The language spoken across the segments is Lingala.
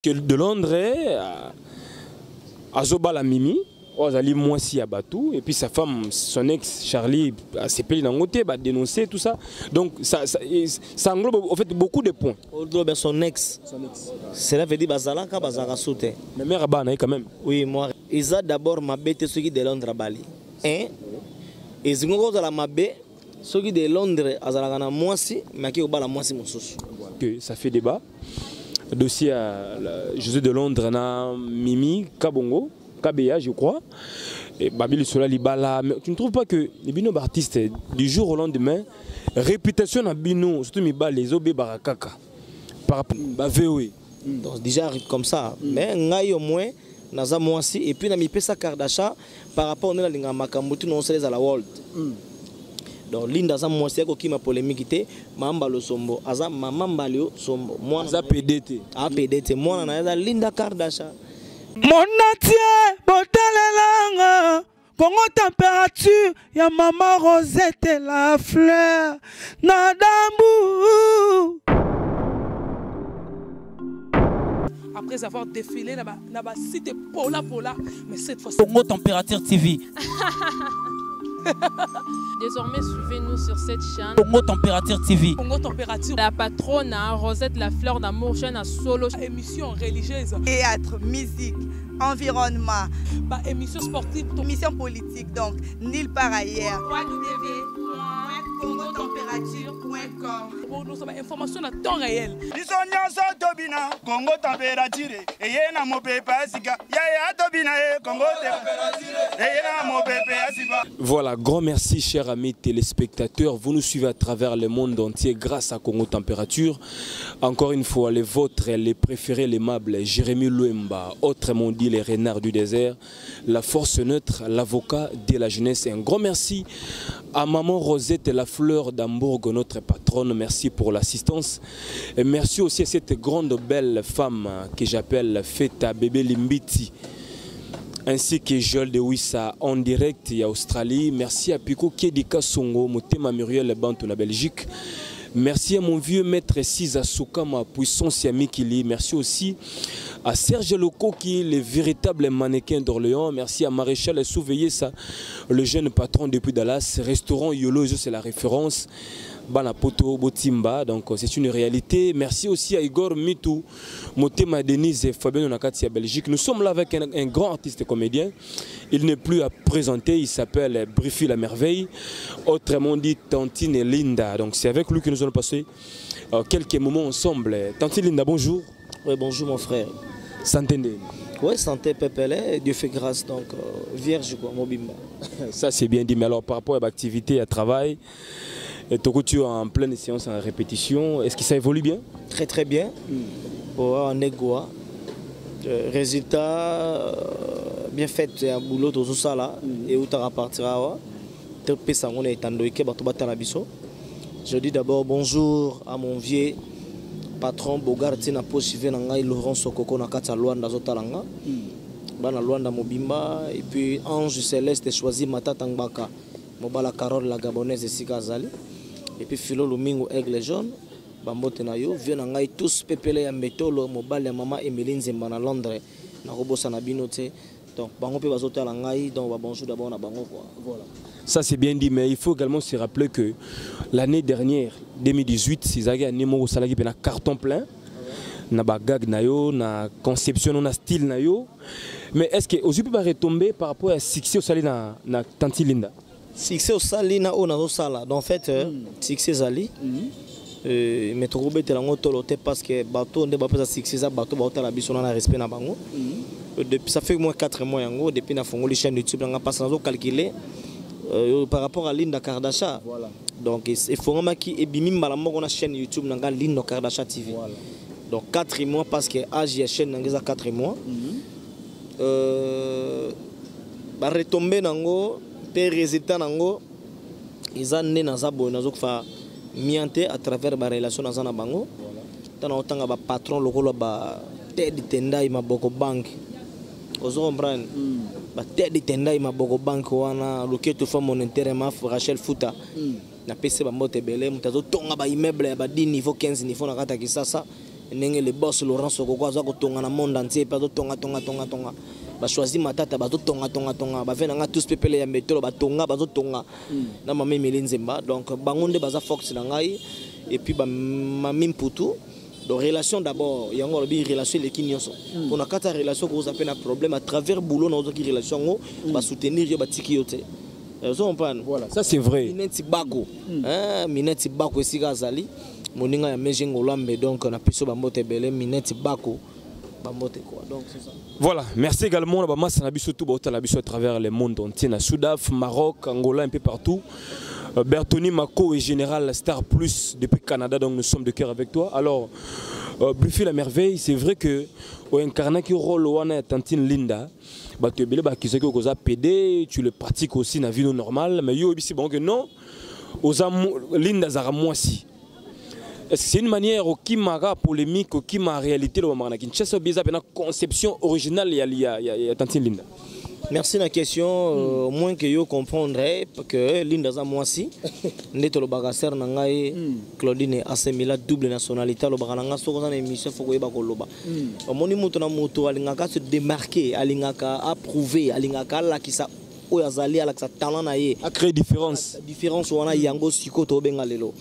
Que de Londres à Zobala Mimi, Ozali Moissi à Batou, et puis sa femme, son ex Charlie, s'est payé dans le côté, a dénoncé tout ça. Donc ça englobe en fait beaucoup de points. Son ex. Cela veut dire Bazalaka Bazara sauté. Mais mère Abana quand même. Oui, moi. Ils ont d'abord ma bête ceux qui de Londres à Bali. Hein? Et si on a la mabé, ceux qui de Londres à Zalagana Moissi, mais qui au bas la Moissi Moussous. Que ça fait débat. Dossier à José de Londres, na Mimi, Kabongo, Kabea, je crois. Et Babil Sola Libala. Mais tu ne trouves pas que les binômes artistes, du jour au lendemain, réputation à binôme, surtout Miba, les Obé Barakaka, par rapport à VOE. Donc déjà comme ça. Mais ngaï au moins, naza Moissi, et puis na mi pesa carte d'achat par rapport à la Makambutu, non c'est à la World. Donc Linda za Moissi qui m'a polémique mamba lo sombo aza mamba lo sombo moi za PDT PDT moi na Linda Kardashian mon natie botalelanga Congo température ya maman Rosette la fleur na dambu. Après avoir défilé na ba site Pola mais cette fois Congo température TV. Désormais, suivez-nous sur cette chaîne. Congo Température TV. Congo Température. La patronne, Rosette la fleur d'amour, chaîne à solo. Émission religieuse. Théâtre, musique, environnement. Bah, émission sportive. Émission politique, donc, nulle part ailleurs. www.congotempérature.com. Pour nous avons information à temps réel. Congo Température. Et yena mo pepe asika. Ya tobina Congo Température. Et yena mo pepe asika. Voilà, grand merci chers amis téléspectateurs, vous nous suivez à travers le monde entier grâce à Congo Température. Encore une fois, les vôtres, les préférés, l'aimables, Jérémy Louemba, autrement dit les renards du désert, la force neutre, l'avocat de la jeunesse. Un grand merci à maman Rosette la fleur d'Hambourg, notre patronne, merci pour l'assistance. Et merci aussi à cette grande belle femme que j'appelle Feta Bébé Limbiti, ainsi que Joël de Wissa en direct à Australie. Merci à Pico Kedika Songo, Motema Muriel Bantou na Belgique. Merci à mon vieux maître Siza Souka, ma puissance Yamikili. Merci aussi à Serge Loco qui est le véritable mannequin d'Orléans. Merci à Maréchal Souveyessa, le jeune patron depuis Dallas. Restaurant Yolo, c'est la référence. Banapoto Botimba, donc c'est une réalité. Merci aussi à Igor Mitou, Motema Denise et Fabien Nakatia Belgique. Nous sommes là avec un grand artiste comédien. Il n'est plus à présenter, il s'appelle Brifi la Merveille, autrement dit Tantine et Linda. Donc c'est avec lui que nous allons passer quelques moments ensemble. Tantine Linda, bonjour. Oui, bonjour mon frère. Santé. Oui, santé Pépélé, Dieu fait grâce, donc vierge quoi, Mobimba. Ça c'est bien dit, mais alors par rapport à l'activité, à travail, et tu es en pleine séance en répétition, est-ce que ça évolue bien? Très très bien. En égoa. Résultat bien fait, un boulot tout ça là, et où tu repartiras. Je dis d'abord bonjour à mon vieux patron Bogarti na pochivé nanga Laurent Sokoko na kata Luanda zotalanga. Bana Luanda Mobimba et puis Ange Céleste choisi Matata Ngbaka. Mobala Carole la gabonaise de Sikazali. Et puis Philo Lumingo Aigle Jaune, Bambote Nayo, viennent en tous pépélé à Métolo, Mobile et Maman Emeline Zemba à Londres, Narobo Sanabinote. Donc, Bango peut bazoter à l'angaï, donc bonjour d'abord à Bango. Voilà. Ça c'est bien dit, mais il faut également se rappeler que l'année dernière, 2018, Sizagi a Nemo Salagi a carton plein. Na bagag nayo, na conception, na style nayo. Mais est-ce que aujourd'hui peut retomber par rapport à succès au Sali na Tanti Linda? Succès au Sali na Ona Sala. Donc en fait, succès Sali. Mais trop bête la ngotolote parce que bateau ne va pas succès à bateau bateau la biso na respect na bango. Depuis ça fait au moins 4 mois yango depuis na fongo les chaînes YouTube nga passe na calculer par rapport à Linda Kardashian. Voilà. Donc il faut vraiment qui ebimi mbala moko na chaîne YouTube nga Linda Kardashian TV. Voilà. Donc 4 mois parce que âge chaîne nga 4 mois. Ba retomber nango des résultats nango ils ont né dans abo nazo fa miante à travers ba relation dans na bango tana otanga ba patron lokolo ba tedi tendai maboko bank ozo comprendre ba tedi tendai maboko bank wana loketo fa monétaire ma Rachel Futa na PC ba mote belé mutazo tonga ba immeuble ba 10 niveau 15 niveau na kata kisasa ndenge le boss Laurent Sokoko aza kotonga na monde entier pa tonga ba choisi matata ba tonga ba venanga tous pepele ya metolo ba tonga na mama Melinzemba donc bangonde baza fox na ngai et puis ba mami Mputu. Donc relation d'abord, il y a encore une relation les kinyonso. On a quatre relations que vous appelez un problème à travers boulot dans une relation va soutenir yo batiki yote. Voilà, ça c'est vrai. Mineti bako. Mineti bako esi gazali. Moninga ya mejengo lambe donc on a piso bambote belé mineti bako. Bambote quoi. Donc c'est ça. Voilà, merci également la masse na biso tout bota la biso à travers le monde entier na Soudaf, Maroc, Angola un peu partout. Bertoni Mako est général Star Plus depuis Canada, donc nous sommes de cœur avec toi. Alors, Buffy la merveille, c'est vrai que au incarnat qui rôle wana Tantine Linda, bah tu es belé bah qui sait que vous PD, tu le pratiques aussi dans la vie normale, mais yo ici bon que non, aux Linda zara moi si. Est-ce que c'est une manière qui m'a polémique, qui m'a réalité le moment qui cherche bien une conception originale il y a Tantine Linda. Merci la question. Au moins que vous comprendrez que Linda Zamoisi, Neto le bagasseur nangai, Claudine Assemila double nationalité, le bagananga sokona émission faut que bakoloba. Au moni muto na muto alingaka se démarquer, alingaka approuver, alingaka la qui sa oyazali ala sa talent na ye. A créer différence. Différence wana yango siko to benga lelo.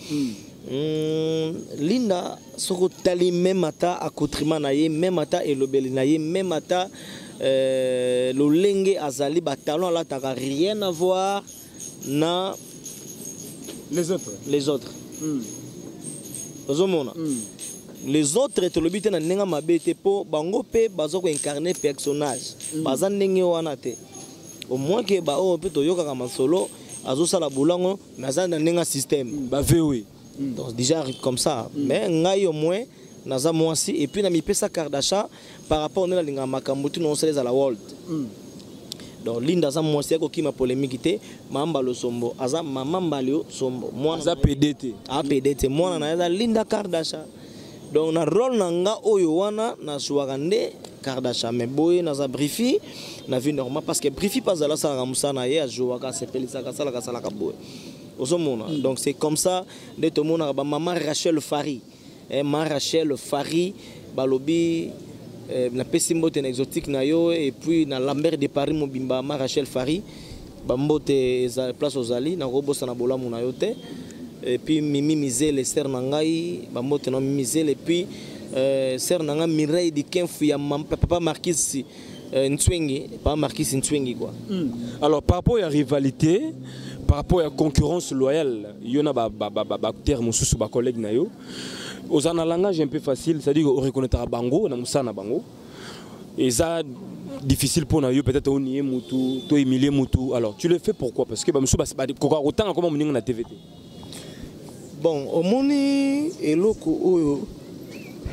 Linda soko tali même ata accoutrement na ye, même ata elobeli na ye, même ata le lenge azali batalon là t'as rien à voir na les autres les autres te le bité na nenga mabete po bango pe bazo ko incarner personnage baza ndenge wana te au moins que ba o pe to yoka kama solo azo sala bulango mais ça na nenga système ba oui donc déjà comme ça mais ngai au moins naza mwasi et puis na mi pesa carte d'achat par rapport à la makambutu non c'est à la world donc Linda za mwasi ko ki ma polémique té mamba lo sombo aza mamba lo sombo moi za PDT PDT moi na Linda carte d'achat donc na rôle nanga oyo wana na swagande carte d'achat mais boy na za brifi na vie normal parce que brifi pas à la sala musana ye a jouer ka sepelisa ka sala ka boy donc c'est comme ça de tout monde maman Rachel Fari Rachel Fari balobi na pesimbote na exotique na yo et puis na Lambert de Paris mobimba Rachel Fari bambote place aux ali na robosa na bolamu na yo te et puis Mimi Mizel Esther nangai bambote na Mizel et puis Esther nanga Mireille di Kenfu ya papa Marquis Ntwengi pas Marquis Ntwengi quoi. Alors par rapport à la rivalité, par rapport à la concurrence loyale, il y en a terme sous ba collègue na yo. Aux un langage un peu facile, c'est-à-dire qu'on reconnaîtra Bango, on a Moussana Bango. Et ça, difficile pour nous, peut-être on y est Moutou, toi Emilie Moutou. Alors, tu le fais pourquoi? Parce que autant comment on est na TVT. Bon, au moni et loko,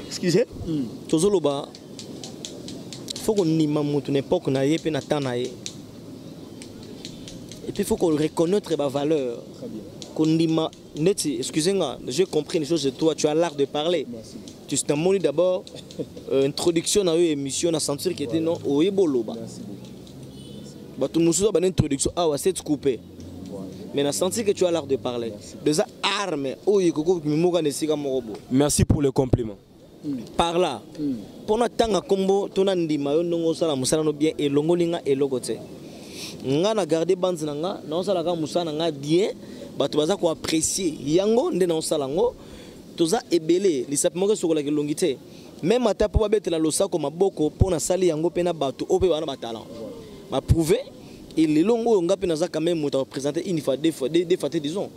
excusez, Tozoloba, faut qu'on y Moutou n'importe na ye, puis na tanaye. Et puis il faut qu'on reconnaisse les valeurs. Excusez-moi, j'ai compris une chose de toi, tu as l'art de parler. Merci. Tu t'es montré d'abord introduction à l'émission, on a senti qu'il était non au Eboloba. Bah tout le monde a une introduction, ah ouais c'est coupé. Mais on a senti que tu as l'art de parler. Des armes, oh yekoko mimoga nesiga morobo. Merci pour le compliment. Par là, pour notre temps à combo, ton andima yo nongo sala musala no bien et longolinga et logote. Nga na garder bands nanga, na sala ka musala nga bien. Bato baza ko apprécier yango nde na osalango toza ebele lisapimo ke sokola ke longité même ata po babetela losako maboko pona sali yango pena bato ope bana batalent ba prouver et le longo nga pena za quand même moto représenter une fois deux fois disons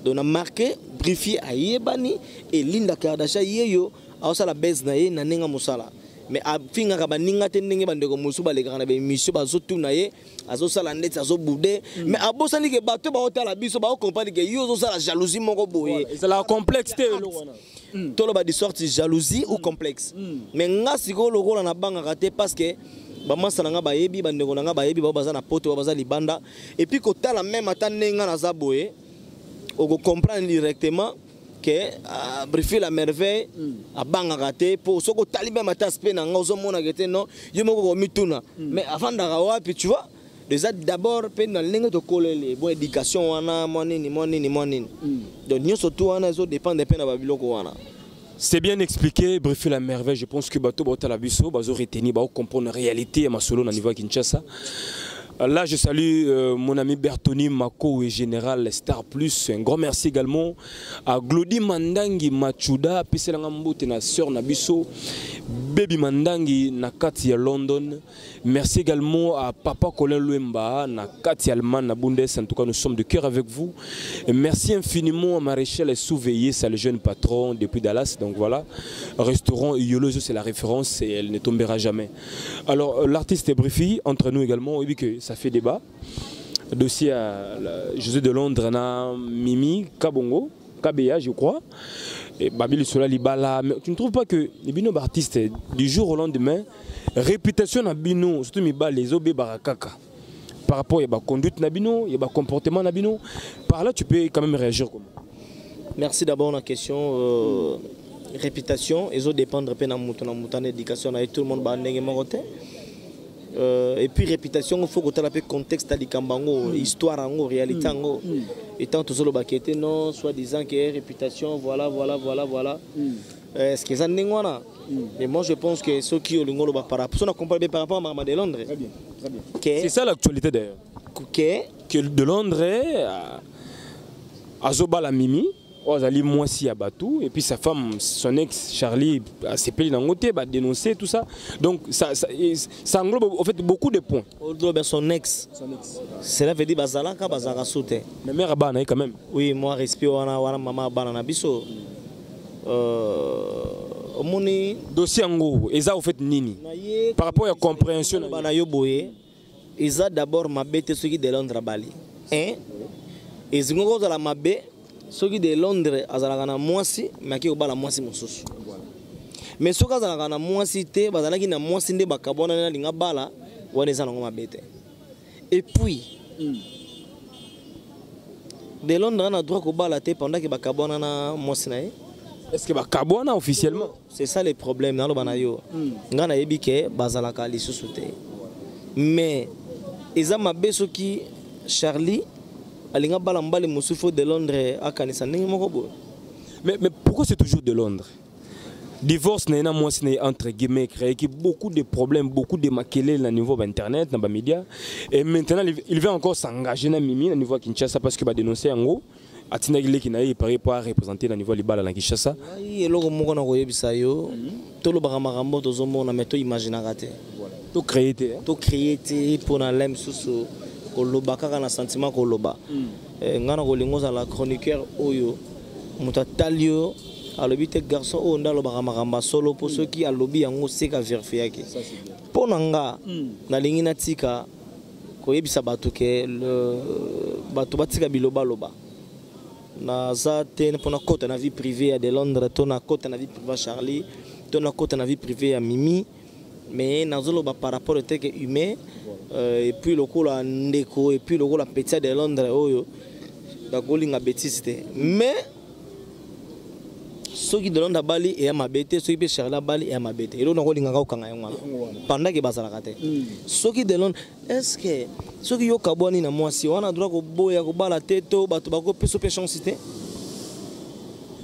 donc on a marqué briefé ayebani et Linda Kardasha yeyo ausala base na ye na nenga musala mais a finga ka baninga te ndenge bandeko musu baleka na be mission bazotu na ye azosala ndetse azobude mais abosani ke bato ba otala biso ba comprendre que yo azosala jalousie moko boye c'est la complexité lo wana tolo ba di sorte jalousie ou complexe mais nga siko lokola na banga raté parce que ba masana nga bayebi bandeko nga bayebi ba baza na poto ba baza libanda et puis ko tala même ata nenga na za boye o ko comprendre directement que briefer la merveille à banga raté pour ce que talibé mata aspect na ngozo mona gete non yo moko ko mituna mais avant d'arawa puis tu vois déjà d'abord pe na lingue de coller bon éducation wana monini donc nyo surtout wana zo dépend de pe na babiloko wana C'est bien expliqué, bref, la merveille. Je pense que Bato Botalabiso, Bazo Reteni, Bao comprendre la réalité à ma solo au niveau de Kinshasa. Là, je salue mon ami Bertoni Mako et Général Star Plus. Un grand merci également à Glody Mandangi Machuda, Piselanga Mbote na sœur Nabiso, Baby Mandangi na Katia London. Merci également à Papa Colin Luemba na Katia Alman na Bundes. En tout cas, nous sommes de cœur avec vous. Et merci infiniment à Maréchal Souveillé, c'est le jeune patron depuis Dallas. Donc voilà, restaurant Yolozo, c'est la référence et elle ne tombera jamais. Alors, l'artiste est briefé entre nous également. Oui, que ça fait débat. Dossier à José de Londres, na Mimi, Kabongo, Kabea, je crois. Et Babil Sola Libala. Mais tu ne trouves pas que les binômes artistes, du jour au lendemain, réputation na bino, surtout les obé barakaka. Par rapport à la conduite na bino, il y a comportement na bino. Par là, tu peux quand même réagir comment? Merci d'abord la question. Réputation, ils ont dépendre de mon éducation, tout le monde va côté. Et puis réputation, il faut que tu aies le contexte de l'Ikambango, histoire, réalité. Et tant que tu as non, soi-disant que réputation, voilà. Est-ce que ça n'est pas? Mais moi je pense que ceux qui ont le par rapport à Mama de Londres. Très bien. C'est ça l'actualité d'ailleurs. Que de Londres à Zoba la Mimi. Ozali Moissi à Batou et puis sa femme, son ex Charlie, s'est payé dans le côté, a dénoncé tout ça. Donc ça englobe en fait beaucoup de points. Son ex. Cela veut dire Bazalaka Bazara sauté. Mais mère Abana quand même. Oui, moi respire wana maman Abana biso. Moni dossier ngo, eza au fait nini. Par rapport à la compréhension bana yo boye, eza d'abord mabete ceux qui de Londres Bali. Hein? Et zingo za la mabe ceux qui de Londres azalaka na mwasi maki obala mwasi mosusu. Mais ceux qui azalaka na mwasi te bazalaki na mwasi nde bakabona na linga bala wana eza nango mabete. Et puis de Londres on a droit ko bala te pendant que bakabona na mwasi na ye. Est-ce que bakabona officiellement? C'est ça le problème dans le banayo. Ngana yebi ke bazalaka lisusu te. Mais eza mabe ceux qui Charlie alinga bala mbale musufo de Londres akanisa ndenge moko bo. Mais pourquoi c'est toujours de Londres? Divorce n'est pas moi entre guillemets créé qui beaucoup de problèmes, beaucoup de maquillés au niveau d'internet, dans les médias. Et maintenant il veut encore s'engager dans Mimi au niveau Kinshasa parce qu'il va dénoncer en gros. Atina Gile qui n'a pas représenter au niveau Libala à Kinshasa. Oui, logo moko na koyebisa yo. To lo baramaramo to zomo na meto imaginer te. To créer pour na lem susu. Koloba kaka na sentiment koloba ngana kolingoza la chroniqueur oyo mutatalio alobi te garçon o ndalo bakamaka solo pour ceux qui alobi yango seka vérifier yake pona nga na lingi na tika koyebisa bato ke bato batika biloba loba na za te pona côté na vie privée de Londres to na côté na vie privée Charlie to na côté na vie privée ya Mimi mais nazoloba par rapport au tek humain. Et puis le coup la ndeko et puis le coup la petite de Londres oyo da golinga bêtise mais ceux qui de Londres Bali et à ma bête ceux qui pe Charles Bali et à ma bête et là on golinga ka okanga yango pendant que bazala kate ceux qui de Londres est-ce que ceux qui yo kaboni na moi si on a droit ko boya ko bala teto bato ba ko peso pe chance cité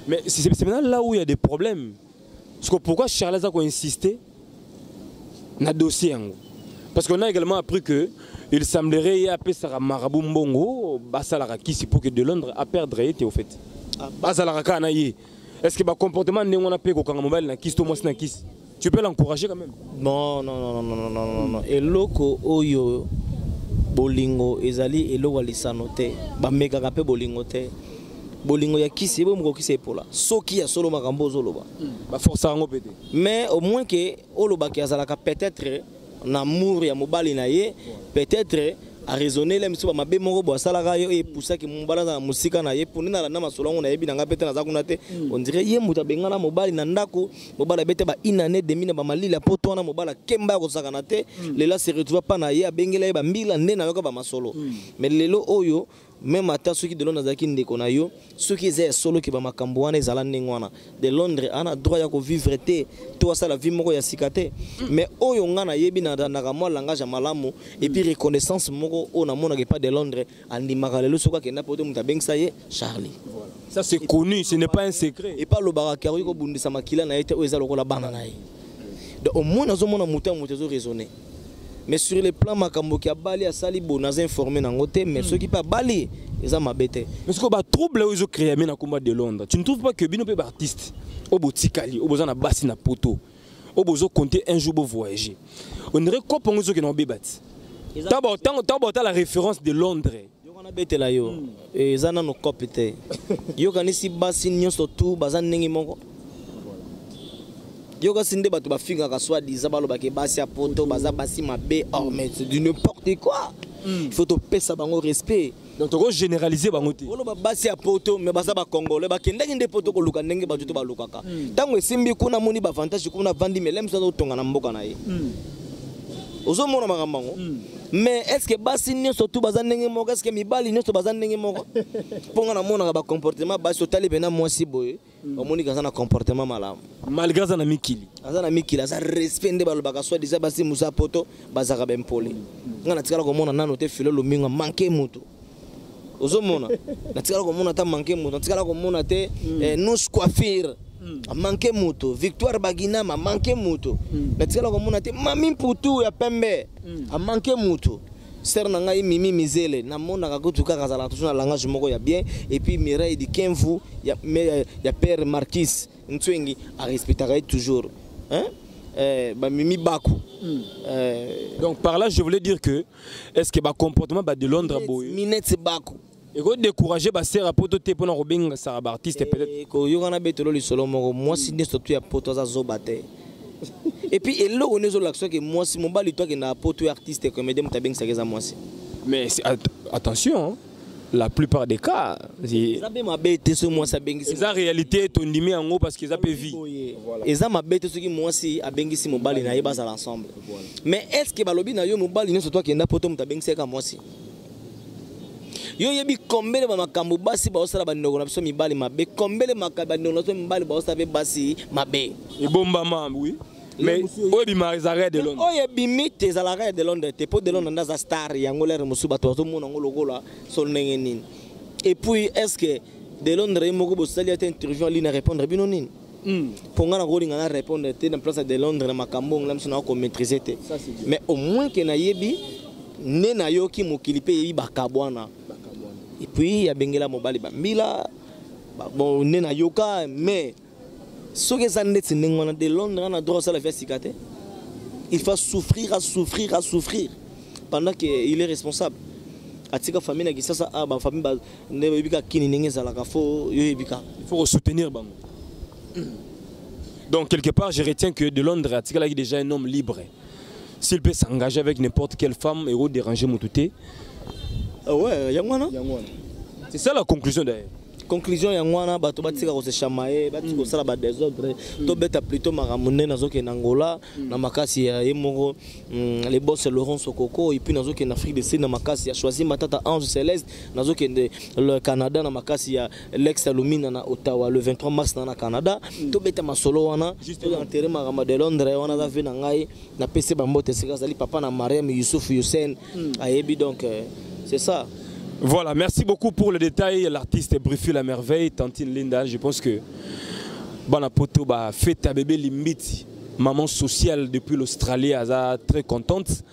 mais c'est maintenant là où il y a des problèmes parce que pourquoi Charles a insisté na dossier yango. Parce qu'on a également appris qu'il semblerait appeler Sarah Marabout Mbongo, Basalara Kissi pour que de Londres a perdre été au fait. Basalara Kanaye. Est-ce que le comportement n'est pas appelé quand mobile na Kiss Thomas na Kiss? Tu peux l'encourager quand même? Non. Et loko oyo bolingo ezali eloko lisanote ba mega kapé bolingo te. Bolingo ya Kissi bo moko Kissi pour là. Soki ya solo makambo zoloba. Ba force ngo pété. Mais au moins que oloba ki azalaka peut-être l'amour ya mobali na ye peut-être a raisonner les mso ba mabe moko bo salaka yo et pour ça que mobala na musika na ye pour nina na masolongo na yebi na ngapete na zakuna te on dirait ye muta bengana mobali na ndako mobala bete ba inane de mine ba malila poto na mobala kemba ko saka na te lela se retrouve pas na ye abengela ye ba mbila nde na yoka ba masolo mais lelo oyo même ata ceux qui de Londres azaki ndeko na yo ceux qui est solo qui ba makambo wana ezala ndengwana de Londres ana droit ya ko vivre te to ça la vie moko ya sikate mais oyo ngana yebi na ndaka moi langage malamu et puis reconnaissance moko on a mona pas de Londres andi makalelo soka kenda poto mutabeng ça y Charlie voilà. Ça c'est connu, ce n'est pas un secret et pas le baraka ko bundisa makila na ete oza lokola bana na ye donc au moins nazo mona muta mutezo raisonner. Mais sur le plan makambo qui a bali à salibo nous informé dans côté mais ceux qui pas bali ils ont mabete mais ce que ba trouble ils ont créé na combat de Londres tu ne trouves pas que bino pe artiste au botikali au besoin na basi na poto au besoin compter un jour pour voyager on dirait quoi pour nous qui n'ont bébati t'as la référence de Londres yo kana bete la yo et zana no copete yo kanisi basi nyonso tout bazan nengi moko Yoga sinde batu ba finga ka soit disaba lo ba ke basi a poto baza basi mabe oh mais c'est du n'importe quoi. Il faut te payer ça bango respect. Donc tu généraliser bango te. Olo ba basi a poto mais baza ba congolais ba kenda ngende poto ko luka ndenge ba juto ba lukaka. Tango esimbi kuna moni ba avantage kuna vandi mais lem ça to tonga na mboka na ye. Ozo mona makambango. Mais est-ce que basi nyonso tout baza ndenge moko est-ce que mibali nyonso baza ndenge moko ponga na mona ba comportement basi otali bena mwasi boye omoni kaza na comportement malamu malgré ça na mikili aza respect nde balobaka soit déjà basi musa poto bazaka bempoli ngana tikala komona nano te filo luminga manke mutu ozomona natikala komona ta manke mutu natikala komona te nous coiffure manke mutu Victoire Bagina ma manke mutu natikala komona te mami putu ya pembe a manke mutu ser na ngai mimi mizele na mona ka kutuka kazala toujours na langage moko ya bien et puis Mireille di Kenvu ya père Marquis Ntwengi a respecter toujours hein ba mimi baku donc par là je voulais dire que est-ce que ba comportement ba de Londres boy minette baku et ko décourager ba ser poto te pona ko benga sa ba artiste peut-être ko yo kana betolo li solo moko moi si ne surtout ya poto za zobate et puis et là on est sur l'action que moi si mon bali toi qui na poto artiste comédien mutabeng ça que moi si mais attention hein? La plupart des cas ça be ma bête ce moi ça bengi c'est la réalité ton ndimi en haut parce qu'ils a pe vie voilà et ça ma bête ce qui moi si a bengi si mon bali na yeba ça l'ensemble mais est-ce que balobi na yo mon bali ne surtout qui na poto mutabeng ça moi si yo yebi kombele ba makambo basi ba osala ba ndoko na biso mibali mabe kombele makaba ndoko na biso mibali ba osala basi mabe et bomba mam oui mais oyebi marizare de Londres oyebi mite za la rare de Londres te po de Londres ndaza star yango lere musu bato to mona ngo lokola sol ndenge nini et puis est-ce que de Londres moko bo sali ata interview ali na répondre bino nini ponga na golinga na répondre te na place de Londres na makambo nglam sona ko maîtriser te mais au moins que na yebi ne na yo ki mokili pe yebi bakabwana et puis ya bengela mobali ba mila bon ne na yoka mais ce que ça n'est pas de Londres on a droit à la vie sikate il faut souffrir pendant qu'il est responsable atika famille na kisasa ba famille ba ne bika kini ninge zala ka fo yo bika il faut soutenir bango donc quelque part je retiens que de Londres atika là est déjà un homme libre s'il peut s'engager avec n'importe quelle femme et déranger motouté ouais yangwana c'est ça la conclusion d'ailleurs conclusion ya ngwana bato batika ko se chamaye batiko sala ba désordre to beta plutôt maramune nazoke na Angola na makasi ya yemoko les boss Laurent Sokoko et puis nazoke na Afrique du Sud na makasi ya choisi matata Ange Céleste nazoke le Canada na makasi ya Lex Alumina na Ottawa le 23 mars na Canada to beta masolo wana juste enterré marama de Londres wana za vina ngai na PC bambote sika zali papa na Mariam Youssouf Youssef ayebi donc c'est ça. Voilà, merci beaucoup pour le détail. L'artiste Brifu la merveille, Tantine Linda. Je pense que Banapoto a fait à bébé Limbiti, maman sociale depuis l'Australie, elle est très contente.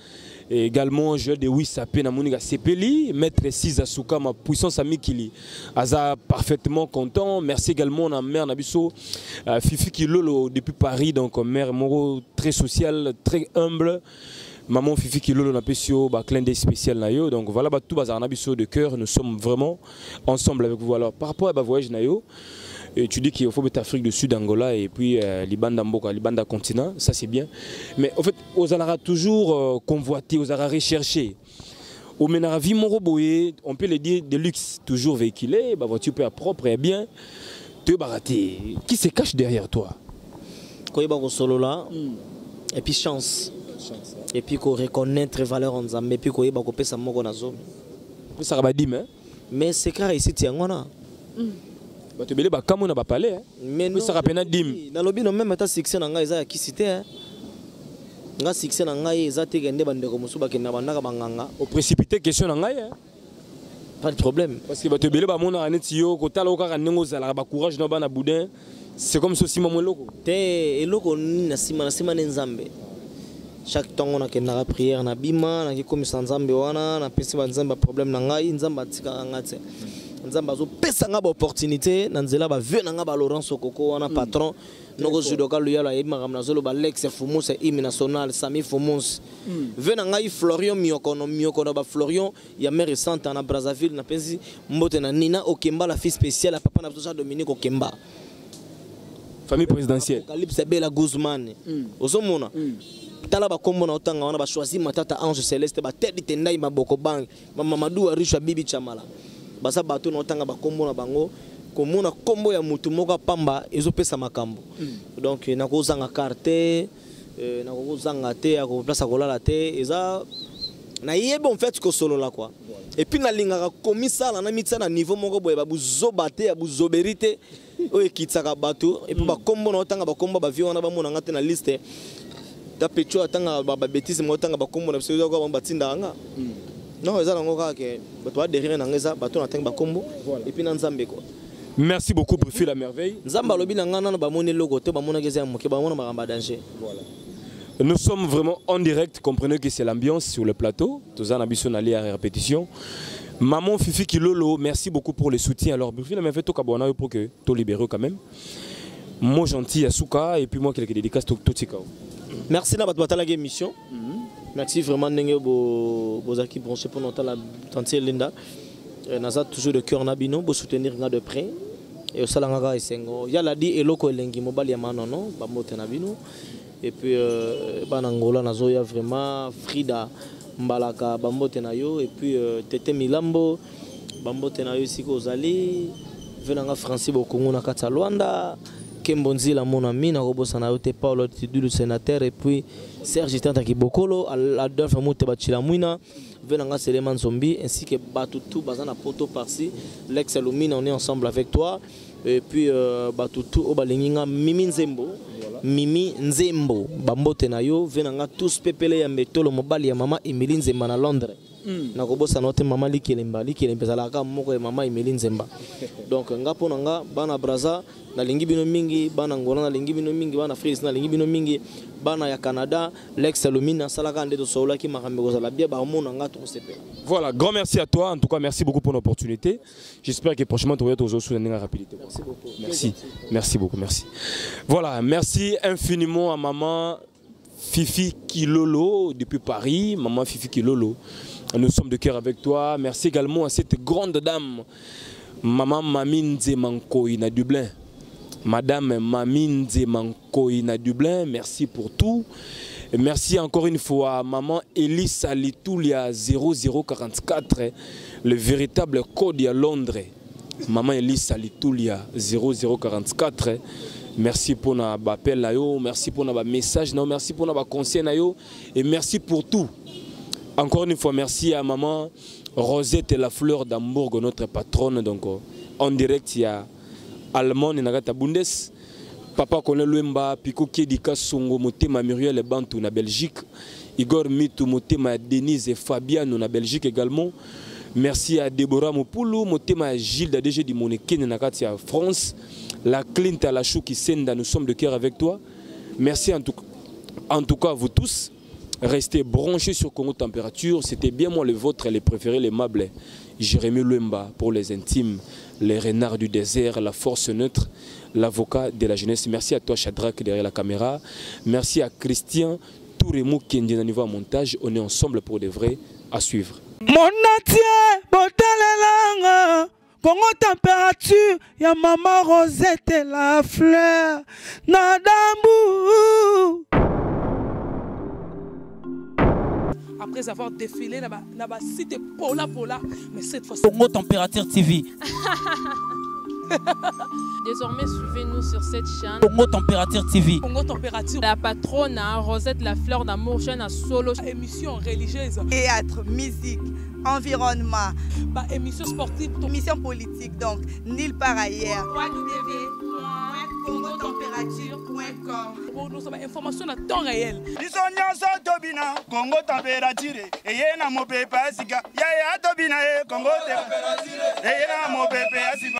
Et également, je de Wissapé Namouniga Sepeli, maître Sizasuka, ma puissance amie Kili. Aza parfaitement content. Merci également à mère Nabiso, Fifi Kilolo depuis Paris, donc mère Moro très sociale, très humble. Maman Fifi Kilolo na pesio ba clin d'œil spécial na yo donc voilà ba tout bazar na biso de cœur nous sommes vraiment ensemble avec vous. Alors par rapport à ba voyage na yo et tu dis qu'il faut mettre Afrique du Sud Angola et puis Libanda Mboka Libanda continent ça c'est bien mais en fait aux alara toujours convoité aux alara recherché au menara vie moro boye on peut le dire de luxe toujours véhiculé ba voiture peu propre et bien te baraté qui se cache derrière toi koyeba ko solo là et puis chance et puis qu'on reconnaître valeur en Zambie et puis qu'on y a beaucoup de moko na zone ça va dire mais mais c'est car ici tiangona bato belé ba kamona ba palais mais ça rappelle dim na lobi no même ta succès na ngai za ki cité nga succès na ngai za te gende bande ko musuba ke na bandaka banganga au précipité question na ngai pas de problème parce que bato belé ba mona aneti yo ko tala ka nengo zala ba courage no bana boudin c'est comme ceci maman loko te eloko na sima nzambe chaque temps on a que na prière na bima na ki komisa nzambe wana na pesi ba nzambe problème na ngai nzamba tika ngate nzamba zo pesa nga ba opportunité na nzela ba ve na nga ba Laurent Sokoko wana patron noko judoka lu yala yima kamna zolo ba Lex Fumus hymne national Sami Fumus ve na ngai Florian Miokono ba Florian ya mère récente na Brazzaville na pesi mbote na Nina Okemba la fille spéciale à papa na Tosa Dominique Okemba famille présidentielle Calypse Bella Guzman ozomona tala ba kombo na otanga wana ba choisir matata Ange Céleste ba tête tendai maboko bang Mamadou Arisha Bibi Chamala basa bato na otanga ba kombo na bango komona kombo ya mutu moko pamba ezopesa makambo donc na kozanga carte na kozanga te ya ko place kolala te eza na yebo en fait ko solo la quoi et puis na lingaka komisa na mitsa na niveau moko boye ba buzobate ya buzoberite o ekitsaka bato et puis ba kombo na otanga ba kombo ba viona ba mona ngate na liste da pecho atanga ba bêtise mo otanga ba kombo na biso ko ba tinda nga non eza nango kaka ke bato ba derrière na ngeza bato na tanga ba kombo et puis na nzambe quoi. Merci beaucoup pour la merveille. Nzamba lobi na ngana na ba moni logo te ba mona ngeza moke ba mona maramba danger. Voilà. Nous sommes vraiment en direct, comprenez que c'est l'ambiance sur le plateau. Tous en habitude aller à répétition. Maman Fifi Kilolo, merci beaucoup pour le soutien. Alors, Burkina m'a fait tout cabona pour que tout libéré quand même. Moi gentil à Souka et puis moi quelques dédicaces tout tika. Merci na batata la émission. Merci vraiment nenge vos équipes branchées pour notre la tantie Linda. Naza toujours de cœur nabino pour soutenir nga de près. Et au salanga esengo. Ya la di eloko elengi mobile ya manono ba mote nabino. Et puis banangola nazoya vraiment Frida Mbalaka bambote na yo et puis Tete Milambo bambote na yo siko ozali venanga Francis Bokongo na kata Luanda Kembonzi la mon ami na robosa na yo te Paulo Tidu le sénateur et puis Serge Tanta Kibokolo Adolphe Moute Bachila Mouina venanga Seleman Zombi ainsi que Batutu bazana poto par-ci Lex Lumina on est ensemble avec toi et puis Batutu Obalinga Mimi Nzembo Mimi Nzembo bambote na yo venanga tous pepele ya metolo mobali ya mama Emily Nzemba na Londres na kobosa note mama likelemba zalaka moko ya mama Emily Nzemba donc ngapo nga bana Brazza na lingi bino mingi bana Ngola na lingi bino mingi bana France na lingi bino mingi bana ya Canada Lex Lumina salaka ndeto soula ki makambe kozala bien ba mona nga to sepela. Voilà, grand merci à toi en tout cas, merci beaucoup pour l'opportunité. J'espère que prochainement tu vas être soutenir en rapidité. Merci beaucoup. Merci beaucoup, merci. Voilà, merci infiniment à maman Fifi Kilolo depuis Paris, maman Fifi Kilolo. Nous sommes de cœur avec toi. Merci également à cette grande dame, maman Mamine Zemankoïna Dublin. Madame Mamine Zemankoïna Dublin, merci pour tout. Et merci encore une fois à maman Elisa Litoulia 0044, le véritable code à Londres. Maman Elisa Litoulia 0044. Merci pour notre appel, merci pour notre message, merci pour notre conseil et merci pour tout. Encore une fois, merci à maman Rosette et la fleur d'Hambourg, notre patronne. Donc, en direct, il y a Allemand et Nagata Bundes. Papa Kone Luemba, Pico Kedika Songo, Motema Muriel et Bantou na Belgique. Igor Mitou, Motema Denise et Fabiano na Belgique également. Merci à Deborah Mopoulou, Motema Gilles d'ADG du Moneken Nakatia France. La Clint à la Chou qui senda, nous sommes de cœur avec toi. Merci en tout cas à vous tous. Restez branchés sur Congo Température. C'était bien moi le vôtre, les préférés, les meubles. Jérémy Luemba pour les intimes, les renards du désert, la force neutre, l'avocat de la jeunesse. Merci à toi Shadrach derrière la caméra. Merci à Christian Touremou Kendi à niveau montage. On est ensemble pour de vrais à suivre. Mon atier, botalelanga, Congo Température, ya maman Rosette et la fleur, Nadambu. Après avoir défilé, na ba cité Pola, mais cette fois Congo Température TV. Désormais, suivez-nous sur cette chaîne. Congo Température TV. Congo Température. La patronne Rosette La Fleur d'Amour, chaîne à solo. Émission religieuse. Théâtre, musique, environnement. Émission sportive. Émission politique, donc nulle part ailleurs. www.congotempérature.com. Pour nous, information à temps réel. biso nyonso tobina Congo Température eye na mopepe asika yaya tobina Congo Température eye na mopepe asika